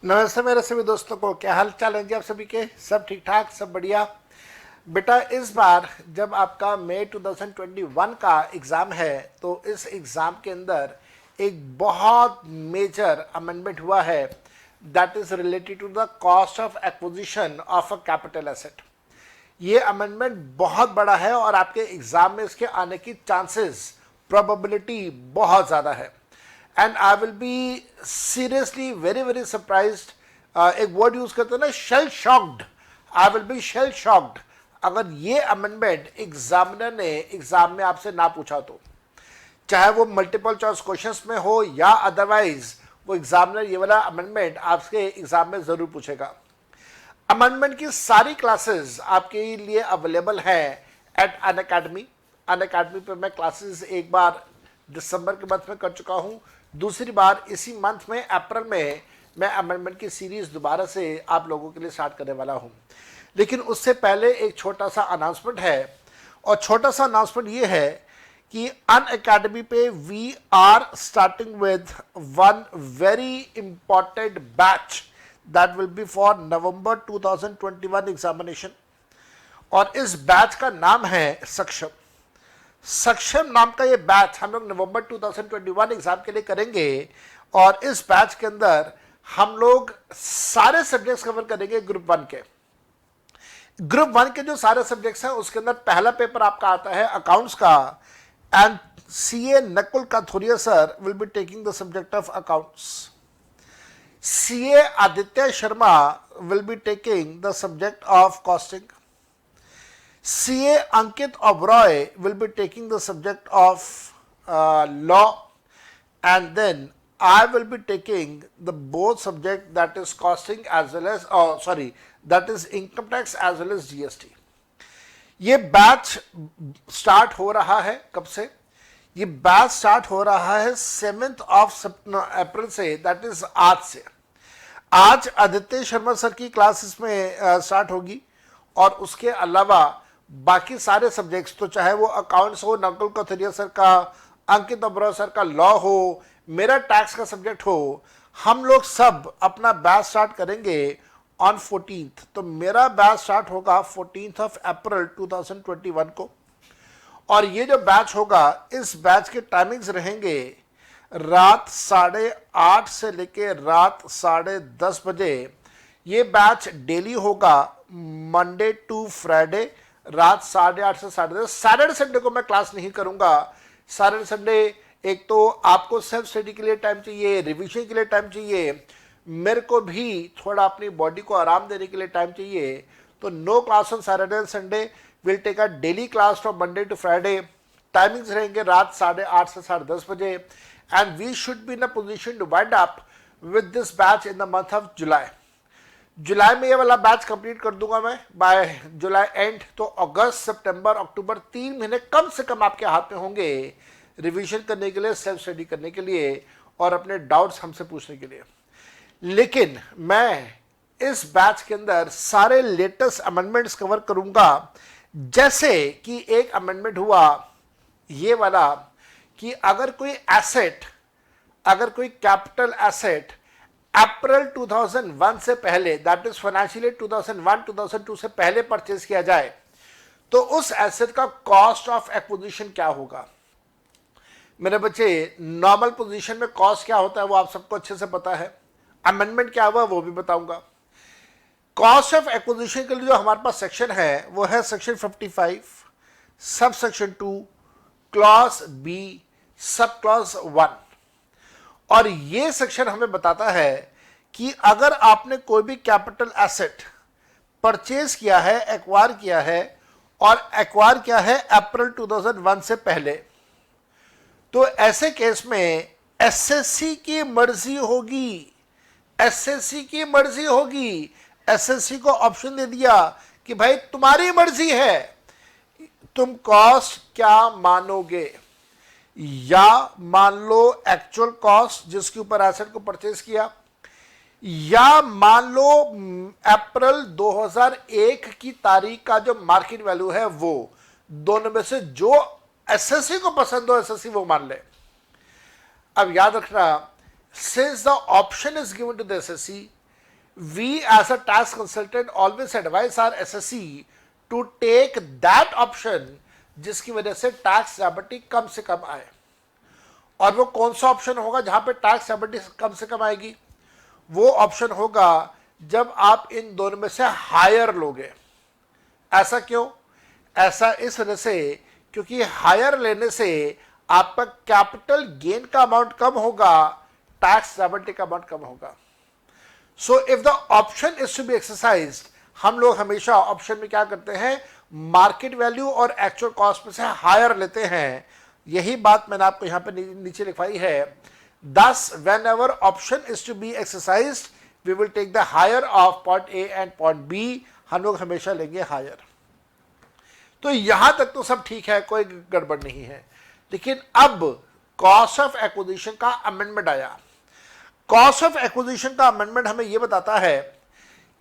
नमस्ते मेरे सभी दोस्तों को, क्या हाल चाल है जी आप सभी के? सब ठीक ठाक, सब बढ़िया। बेटा, इस बार जब आपका मई 2021 का एग्ज़ाम है तो इस एग्ज़ाम के अंदर एक बहुत मेजर अमेंडमेंट हुआ है, that is related to the cost of acquisition of a capital asset. ये अमेंडमेंट बहुत बड़ा है और आपके एग्ज़ाम में इसके आने की चांसेस, प्रोबेबिलिटी बहुत ज़्यादा है। And I will be seriously very very surprised. एक वर्ड यूज करते हैं ना, shell shocked. I will be shell shocked अगर ये अमेंडमेंट एग्जामिनर ने एग्जाम में आपसे ना पूछा तो, चाहे वो मल्टीपल चॉइस क्वेश्चंस में हो या अदरवाइज, वो एग्जामिनर ये वाला अमेंडमेंट आपके एग्जाम में जरूर पूछेगा। अमेंडमेंट की सारी क्लासेस आपके लिए अवेलेबल हैं एट अनअकैडमी। अनअकैडमी पे मैं क्लासेस एक बार दिसंबर के मंथ में कर चुका हूँ, दूसरी बार इसी मंथ में अप्रैल में मैं अमेंडमेंट की सीरीज दोबारा से आप लोगों के लिए स्टार्ट करने वाला हूँ। लेकिन उससे पहले एक छोटा सा अनाउंसमेंट है, और छोटा सा अनाउंसमेंट ये है कि अनअकैडमी पे we are starting with one very important batch that will be for November 2021 examination. और इस बैच का नाम है सक्षम। सक्षम नाम का ये बैच हम लोग नवंबर 2021 एग्जाम के लिए करेंगे। और इस बैच के अंदर हम लोग सारे सब्जेक्ट्स कवर करेंगे ग्रुप वन के जो सारे सब्जेक्ट्स हैं उसके अंदर पहला पेपर आपका आता है अकाउंट्स का, and CA Nakul Kathuria sir will be taking the subject of accounts. CA Aditya Sharma will be taking the subject of costing. CA Ankit Oberoi will be taking the subject of law, and then I will be taking the both subject, that is costing as well as that is income tax as well as GST। ये batch start हो रहा है कब से? ये batch start हो रहा है 7th of अप्रैल से, दैट इज आज से। आज आदित्य शर्मा सर की क्लास इसमें स्टार्ट होगी, और उसके अलावा बाकी सारे सब्जेक्ट्स, तो चाहे वो अकाउंट्स हो नकुल कथुरिया सर का, अंकित ओबरॉय सर का लॉ हो, मेरा टैक्स का सब्जेक्ट हो, हम लोग सब अपना बैच स्टार्ट करेंगे ऑन 14th। तो मेरा बैच स्टार्ट होगा 14th of अप्रैल 2021 को। और ये जो बैच होगा, इस बैच के टाइमिंग्स रहेंगे रात 8:30 से लेके रात 10:30 बजे। ये बैच डेली होगा, मंडे टू फ्राइडे, रात 8:30 से 10:30। सैटरडे संडे को मैं क्लास नहीं करूंगा। सैटरडे संडे एक तो आपको सेल्फ स्टडी के लिए टाइम चाहिए, रिवीजन के लिए टाइम चाहिए, मेरे को भी थोड़ा अपनी बॉडी को आराम देने के लिए टाइम चाहिए। तो no class on Saturday and Sunday, will take a daily class from Monday to Friday. Timings रहेंगे रात 8:30 से 10:30 बजे, and we should be in a position to wind up with this batch in the month of July. जुलाई में ये वाला batch complete कर दूंगा मैं बाय जुलाई एंड। तो अगस्त सितंबर अक्टूबर 3 महीने कम से कम आपके हाथ में होंगे रिवीजन करने के लिए, सेल्फ स्टडी करने के लिए, और अपने डाउट्स हमसे पूछने के लिए। लेकिन मैं इस बैच के अंदर सारे लेटेस्ट अमेंडमेंट्स कवर करूंगा। जैसे कि एक अमेंडमेंट हुआ ये वाला कि अगर कोई एसेट, अगर कोई कैपिटल एसेट अप्रैल 2001 से पहले, दैट इज फाइनेंशियल ईयर 2001-2002 से पहले परचेज किया जाए, तो उस एसेट का कॉस्ट ऑफ एक्विजिशन क्या होगा। मेरे बच्चे, नॉर्मल पोजीशन में कॉस्ट क्या होता है वो आप सबको अच्छे से पता है। अमेंडमेंट क्या हुआ वो भी बताऊंगा। कॉस्ट ऑफ एक्विजिशन के लिए जो हमारे पास सेक्शन है वो है section 55 sub section 2 clause B sub clause 1। और ये सेक्शन हमें बताता है कि अगर आपने कोई भी कैपिटल एसेट परचेज किया है, एक्वायर किया है, और एक्वायर किया है अप्रैल 2001 से पहले, तो ऐसे केस में एसएससी की मर्जी होगी। एसएससी की मर्जी होगी। एसएससी को ऑप्शन दे दिया कि भाई तुम्हारी मर्जी है, तुम कॉस्ट क्या मानोगे। या मान लो एक्चुअल कॉस्ट जिसके ऊपर एसेट को परचेज किया, या मान लो अप्रैल 2001 की तारीख का जो मार्केट वैल्यू है वो। दोनों में से जो एसएससी को पसंद हो एसएससी वो मान ले। अब याद रखना, since the option is given to the SSC, we as a tax consultant always advise our SSE to take that option जिसकी वजह से टैक्स लायबिलिटी कम से कम आए। और वो कौन सा ऑप्शन होगा जहां पे टैक्स लायबिलिटी कम से कम आएगी? वो ऑप्शन होगा जब आप इन दोनों में से हायर लोगे। ऐसा क्यों? ऐसा इस वजह से क्योंकि हायर लेने से आपका कैपिटल गेन का अमाउंट कम होगा, टैक्स लायबिलिटी का अमाउंट कम होगा। So if the option is to be exercised, हम लोग हमेशा ऑप्शन में क्या करते हैं, मार्केट वैल्यू और एक्चुअल कॉस्ट में से हायर लेते हैं। यही बात मैंने आपको यहां पे नीचे लिखवाई है। Thus, whenever option is to be exercised, we will take the higher of point A and point B. हम लोग हमेशा लेंगे हायर। तो यहां तक तो सब ठीक है, कोई गड़बड़ नहीं है। लेकिन अब कॉस्ट ऑफ एक्विजिशन का अमेंडमेंट आया। कॉस्ट ऑफ एक्विजिशन का अमेंडमेंट हमें यह बताता है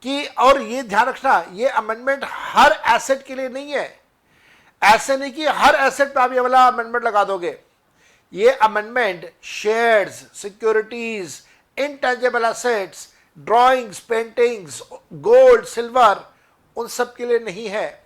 कि, और ये ध्यान रखना, ये अमेंडमेंट हर एसेट के लिए नहीं है। ऐसे नहीं कि हर एसेट पे आप ये वाला अमेंडमेंट लगा दोगे। ये amendment shares, securities, intangible assets, drawings, paintings, gold, silver, उन सब के लिए नहीं है।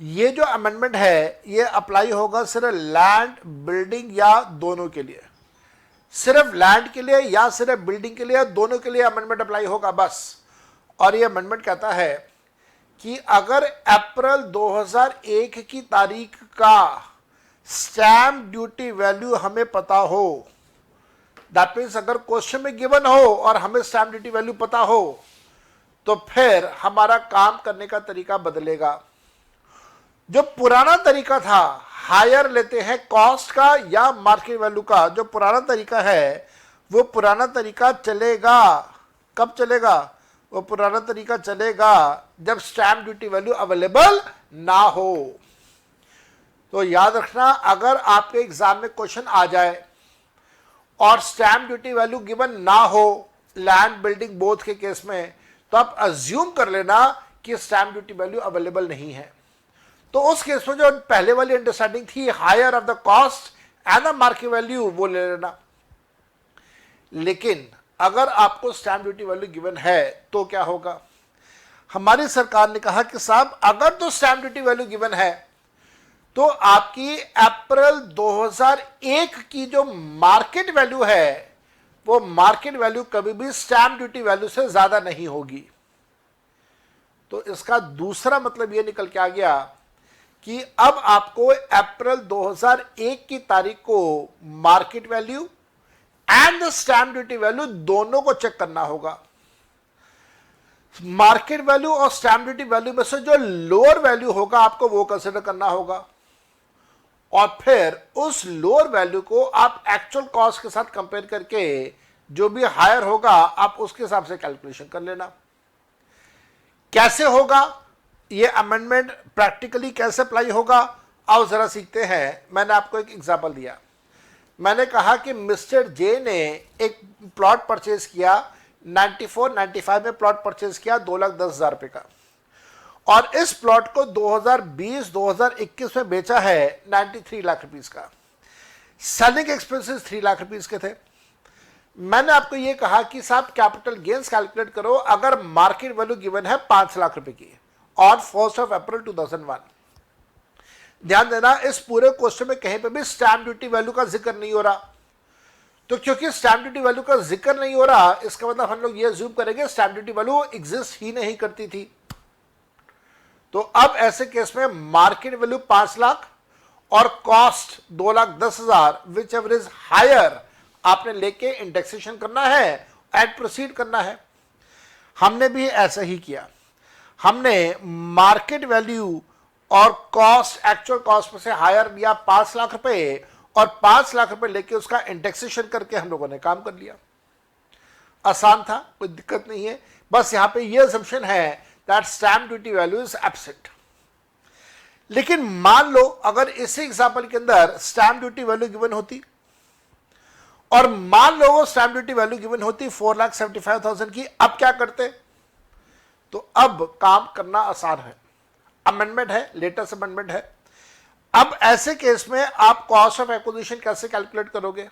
ये जो अमेंडमेंट है ये अप्लाई होगा सिर्फ लैंड, बिल्डिंग या दोनों के लिए। सिर्फ लैंड के लिए या सिर्फ बिल्डिंग के लिए, दोनों के लिए अमेंडमेंट अप्लाई होगा बस। और ये अमेंडमेंट कहता है कि अगर अप्रैल 2001 की तारीख का स्टैम्प ड्यूटी वैल्यू हमें पता हो, दैट मीन्स अगर क्वेश्चन में गिवन हो और हमें स्टैम्प ड्यूटी वैल्यू पता हो, तो फिर हमारा काम करने का तरीका बदलेगा। जो पुराना तरीका था, हायर लेते हैं कॉस्ट का या मार्केट वैल्यू का, जो पुराना तरीका है वो पुराना तरीका चलेगा। कब चलेगा? वो पुराना तरीका चलेगा जब स्टैम्प ड्यूटी वैल्यू अवेलेबल ना हो। तो याद रखना, अगर आपके एग्जाम में क्वेश्चन आ जाए और स्टैम्प ड्यूटी वैल्यू गिवन ना हो, लैंड बिल्डिंग बोथ के केस में, तो आप अज्यूम कर लेना कि स्टैम्प ड्यूटी वैल्यू अवेलेबल नहीं है। तो उस केस में जो पहले वाली अंडरस्टैंडिंग थी, higher of the cost and the market value, वो ले लेना। लेकिन अगर आपको स्टैम्प ड्यूटी वैल्यू गिवन है तो क्या होगा? हमारी सरकार ने कहा कि साहब अगर तो स्टैम्प ड्यूटी वैल्यू गिवन है तो आपकी अप्रैल 2001 की जो मार्केट वैल्यू है वो मार्केट वैल्यू कभी भी स्टैम्प ड्यूटी वैल्यू से ज्यादा नहीं होगी। तो इसका दूसरा मतलब यह निकल के आ गया कि अब आपको अप्रैल 2001 की तारीख को market value and the stamp duty value दोनों को चेक करना होगा। मार्केट वैल्यू और स्टैम्प ड्यूटी वैल्यू में से जो लोअर वैल्यू होगा आपको वो कंसिडर करना होगा, और फिर उस लोअर वैल्यू को आप एक्चुअल कॉस्ट के साथ कंपेयर करके जो भी हायर होगा आप उसके हिसाब से कैलकुलेशन कर लेना। कैसे होगा ये अमेंडमेंट, प्रैक्टिकली कैसे अप्लाई होगा, आओ जरा सीखते हैं। मैंने आपको एक एग्जांपल दिया। मैंने कहा कि मिस्टर जे ने एक प्लॉट परचेज किया, 94-95 में प्लॉट परचेज किया 2,10,000 रुपए का, और इस प्लॉट को 2020-2021 में बेचा है 93 लाख रुपीस का। सेलिंग एक्सपेंसेस 3 लाख रुपीस के थे। मैंने आपको यह कहा कि साहब कैपिटल गेन्स कैलकुलेट करो अगर मार्केट वैल्यू गिवन है 5 लाख रुपए की और 1 अप्रैल 2001। ध्यान देना, इस पूरे क्वेश्चन में कहीं पे भी स्टैम्प ड्यूटी वैल्यू का जिक्र नहीं हो रहा। तो क्योंकि स्टैम्प ड्यूटी वैल्यू का जिक्र नहीं हो रहा, इसका मतलब हम लोग ये अज्यूम करेंगे स्टैम्प ड्यूटी वैल्यू एग्जिस्ट ही नहीं करती थी। तो अब ऐसे केस में मार्केट वैल्यू 5 लाख और cost 2,10,000, whichever is higher, आपने लेके इंडेक्सेशन करना है एंड प्रोसीड करना है। हमने भी ऐसा ही किया। हमने मार्केट वैल्यू और कॉस्ट, एक्चुअल कॉस्ट में से हायर लिया 5 लाख रुपए, और 5 लाख रुपए लेके उसका इंडेक्सेशन करके हम लोगों ने काम कर लिया। आसान था, कोई दिक्कत नहीं है। बस यहां पे ये असम्पशन है that stamp duty value is absent. लेकिन मान लो अगर इसी एग्जांपल के अंदर स्टैम्प ड्यूटी वैल्यू गिवन होती, और मान लो वो स्टैम्प ड्यूटी वैल्यू गिवन होती 4,75,000 की, अब क्या करते? तो अब काम करना आसान है। अमेंडमेंट है, लेटेस्ट अमेंडमेंट है। अब ऐसे केस में आप कॉस्ट ऑफ एक्विजिशन कैसे कैलकुलेट करोगे?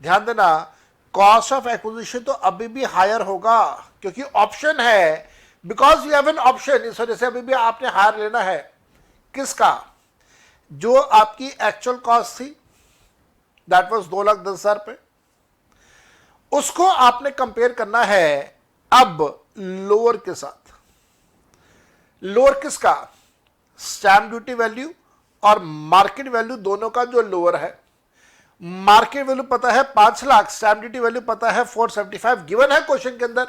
ध्यान देना, कॉस्ट ऑफ एक्विजिशन तो अभी भी हायर होगा क्योंकि ऑप्शन है, because you have an option, इस वजह से अभी भी आपने हायर लेना है। किसका? जो आपकी एक्चुअल कॉस्ट थी दैट वाज 2,10,000 पे, उसको आपने कंपेयर करना है अब लोअर के साथ। लोअर किसका? स्टैम्प ड्यूटी वैल्यू और मार्केट वैल्यू दोनों का जो लोअर है। मार्केट वैल्यू पता है 5 लाख, स्टैम्प ड्यूटी वैल्यू पता है 475, गिवन है क्वेश्चन के अंदर।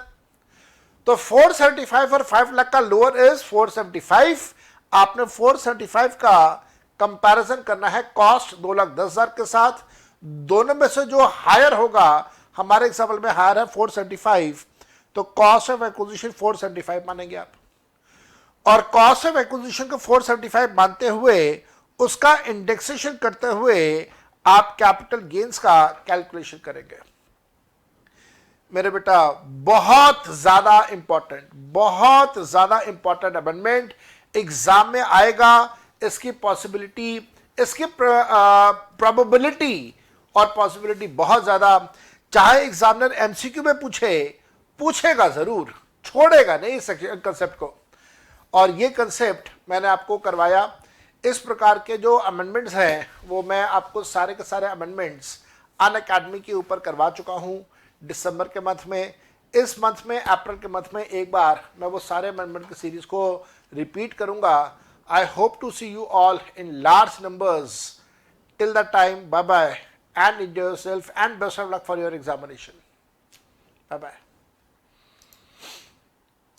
तो 475 और 5 लाख का लोअर इज 475। आपने 475 का कंपैरिजन करना है कॉस्ट 2,10,000 के साथ। दोनों में से जो हायर होगा, हमारे एग्जाम्पल में हायर है 475, तो कॉस्ट ऑफ एक्विजिशन 475 मानेंगे आप। और कॉस्ट ऑफ एक्विजिशन को 475 मानते हुए उसका इंडेक्सेशन करते हुए आप कैपिटल गेन्स का कैलकुलेशन करेंगे। मेरे बेटा बहुत ज्यादा इंपॉर्टेंट अमेंडमेंट एग्जाम में आएगा। इसकी पॉसिबिलिटी, इसकी प्रोबेबिलिटी और पॉसिबिलिटी बहुत ज्यादा। चाहे एग्जामिनर एमसीक्यू में पूछेगा जरूर, छोड़ेगा नहीं इस कंसेप्ट को। और ये कंसेप्ट मैंने आपको करवाया। इस प्रकार के जो अमेंडमेंट्स हैं वो मैं आपको सारे के सारे अमेंडमेंट्स अनअकैडमी के ऊपर करवा चुका हूँ दिसंबर के मंथ में। इस मंथ में, अप्रैल के मंथ में एक बार मैं वो सारे अमेंडमेंट की सीरीज को रिपीट करूंगा। I hope to see you all in large numbers. Till that time, bye bye and enjoy yourself and best of luck for your examination. Bye bye.